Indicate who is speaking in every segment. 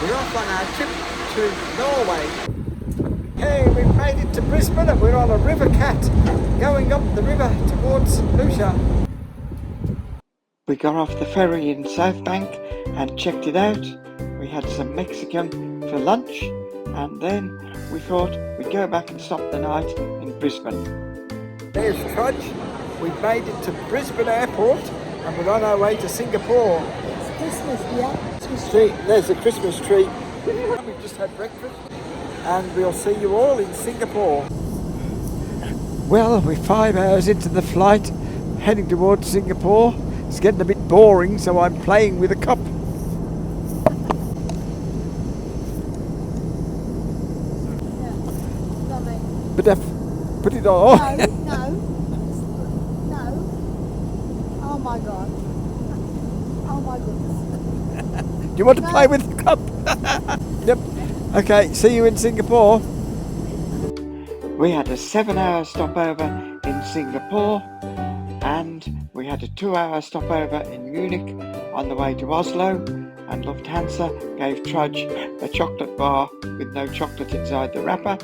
Speaker 1: We're off on our trip to Norway. Hey, we've made it to Brisbane and we're on a river cat going up the river towards St Lucia. We got off the ferry in South Bank and checked it out. We had some Mexican for lunch and then we thought we'd go back and stop the night in Brisbane. There's Trudge. We've made it to Brisbane Airport and we're on our way to Singapore.
Speaker 2: It's Christmas, yeah.
Speaker 1: See, there's the Christmas tree. We've just had breakfast and we'll see you all in Singapore. Well, we're 5 hours into the flight heading towards Singapore. It's getting a bit boring, so I'm playing with a cup. But put it on.
Speaker 2: No. Oh my God. Oh my goodness.
Speaker 1: Do you want to play with the cup? Yep. Okay, see you in Singapore. We had a 7-hour stopover in Singapore and we had a 2-hour stopover in Munich on the way to Oslo, and Lufthansa gave Trudge a chocolate bar with no chocolate inside the wrapper,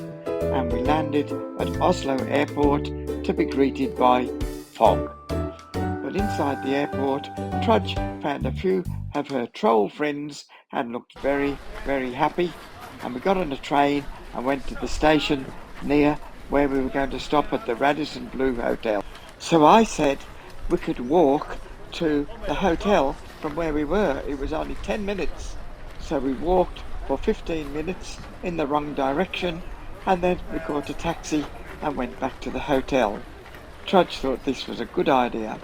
Speaker 1: and we landed at Oslo airport to be greeted by fog. But inside the airport, Trudge found a few of her troll friends and looked very, very happy, and we got on a train and went to the station near where we were going to stop at the Radisson Blu Hotel. So I said we could walk to the hotel from where we were. It was only 10 minutes. So we walked for 15 minutes in the wrong direction and then we caught a taxi and went back to the hotel. Trudge thought this was a good idea.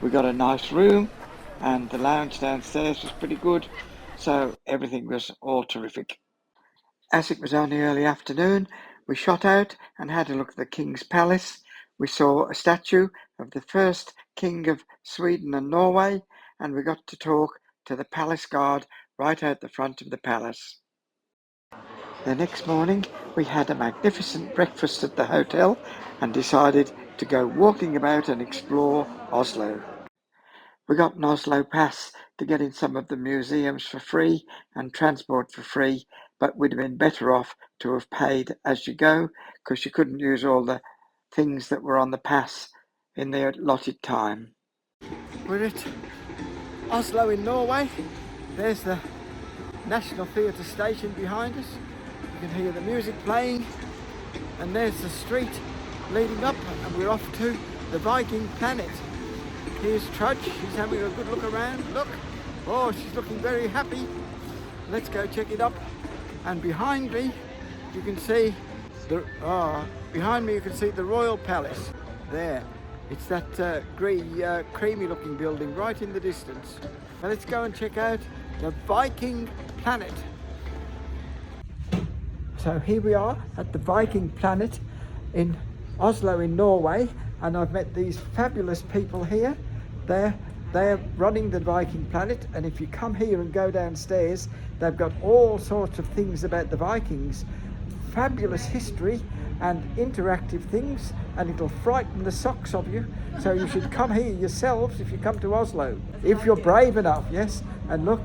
Speaker 1: We got a nice room and the lounge downstairs was pretty good, so everything was all terrific. As it was only early afternoon, we shot out and had a look at the King's Palace. We saw a statue of the first King of Sweden and Norway, and we got to talk to the palace guard right out the front of the palace. The next morning, we had a magnificent breakfast at the hotel and decided to go walking about and explore Oslo. We got an Oslo pass to get in some of the museums for free and transport for free, but we'd have been better off to have paid as you go because you couldn't use all the things that were on the pass in the allotted time. We're at Oslo in Norway. There's the National Theatre station behind us. You can hear the music playing, and there's the street leading up, and we're off to the Viking planet. Here's Trudge, she's having a good look around. Look, oh, she's looking very happy. Let's go check it up. And behind me, you can see the Royal Palace. There, it's that creamy-looking building right in the distance. Now let's go and check out the Viking planet. So here we are at the Viking planet in Oslo in Norway, and I've met these fabulous people here. They're running the Viking planet, and if you come here and go downstairs, they've got all sorts of things about the Vikings, fabulous history and interactive things, and it'll frighten the socks of you. So you should come here yourselves if you come to Oslo, if you're brave enough, yes. And look,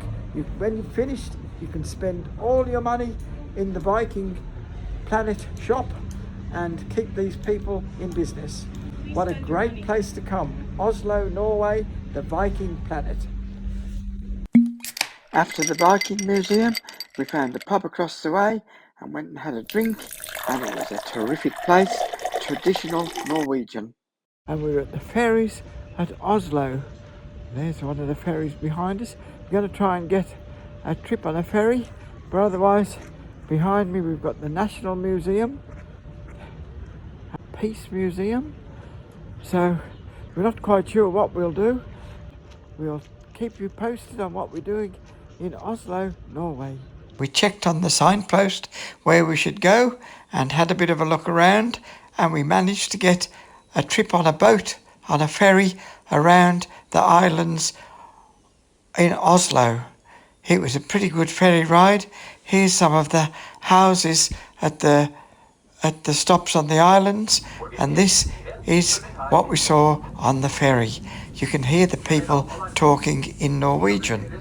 Speaker 1: when you've finished, you can spend all your money in the Viking planet shop and keep these people in business. What a great place to come. Oslo, Norway, the Viking planet. After the Viking Museum, we found a pub across the way and went and had a drink, and it was a terrific place, traditional Norwegian. And we were at the ferries at Oslo. There's one of the ferries behind us. We're going to try and get a trip on a ferry, but otherwise, behind me we've got the National Museum, Peace Museum. So we're not quite sure what we'll do. We'll keep you posted on what we're doing in Oslo, Norway. We checked on the signpost where we should go and had a bit of a look around, and we managed to get a trip on a boat, on a ferry around the islands in Oslo. It was a pretty good ferry ride. Here's some of the houses at the stops on the islands, and this is what we saw on the ferry. You can hear the people talking in Norwegian.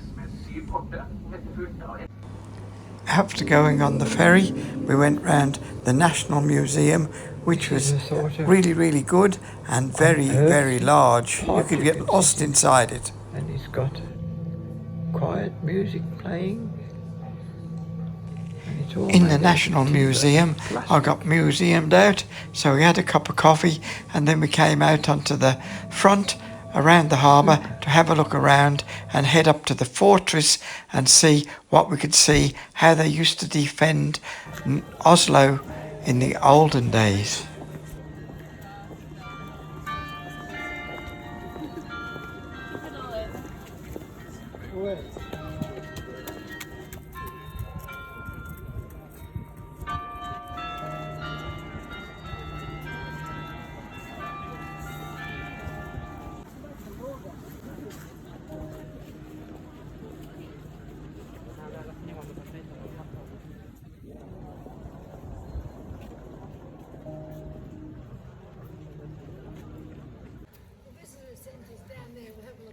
Speaker 1: After going on the ferry, we went round the National Museum, which was really, really good and very, very large. You could get lost inside it. And it's got quiet music playing. In the National Museum, I got museumed out, so we had a cup of coffee and then we came out onto the front around the harbour to have a look around and head up to the fortress and see what we could see, how they used to defend Oslo in the olden days.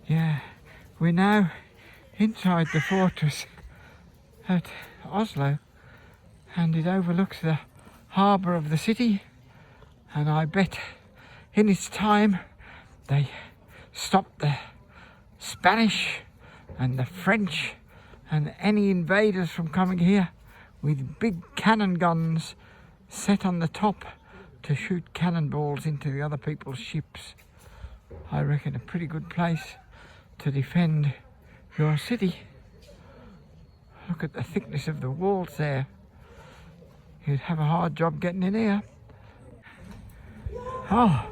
Speaker 1: Yeah, we're now inside the fortress at Oslo, and it overlooks the harbour of the city, and I bet in its time they stopped the Spanish and the French and any invaders from coming here with big cannon guns set on the top to shoot cannonballs into the other people's ships. I reckon a pretty good place to defend your city. Look at the thickness of the walls there. You'd have a hard job getting in here. Oh,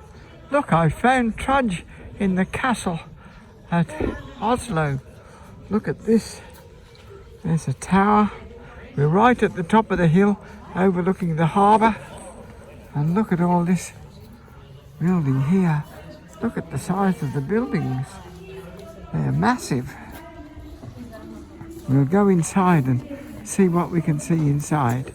Speaker 1: look, I found Trudge in the castle at Oslo. Look at this. There's a tower. We're right at the top of the hill overlooking the harbour. And look at all this building here. Look at the size of the buildings. They're massive. We'll go inside and see what we can see inside.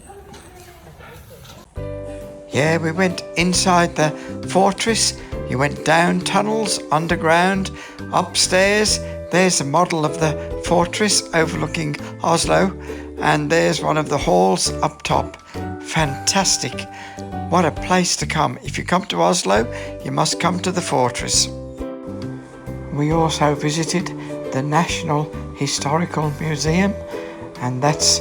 Speaker 1: Yeah, we went inside the fortress. You went down tunnels, underground, upstairs. There's a model of the fortress overlooking Oslo. And there's one of the halls up top. Fantastic. What a place to come. If you come to Oslo, you must come to the fortress. We also visited the National Historical Museum, and that's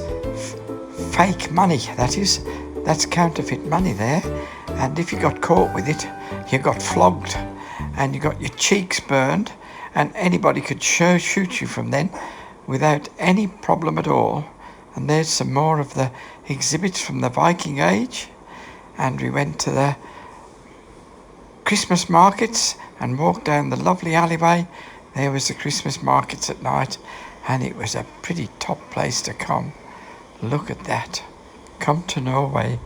Speaker 1: fake money, that is. That's counterfeit money there. And if you got caught with it, you got flogged and you got your cheeks burned, and anybody could shoot you from then without any problem at all. And there's some more of the exhibits from the Viking Age. And we went to the Christmas markets and walked down the lovely alleyway. There was the Christmas markets at night, and it was a pretty top place to come. Look at that. Come to Norway.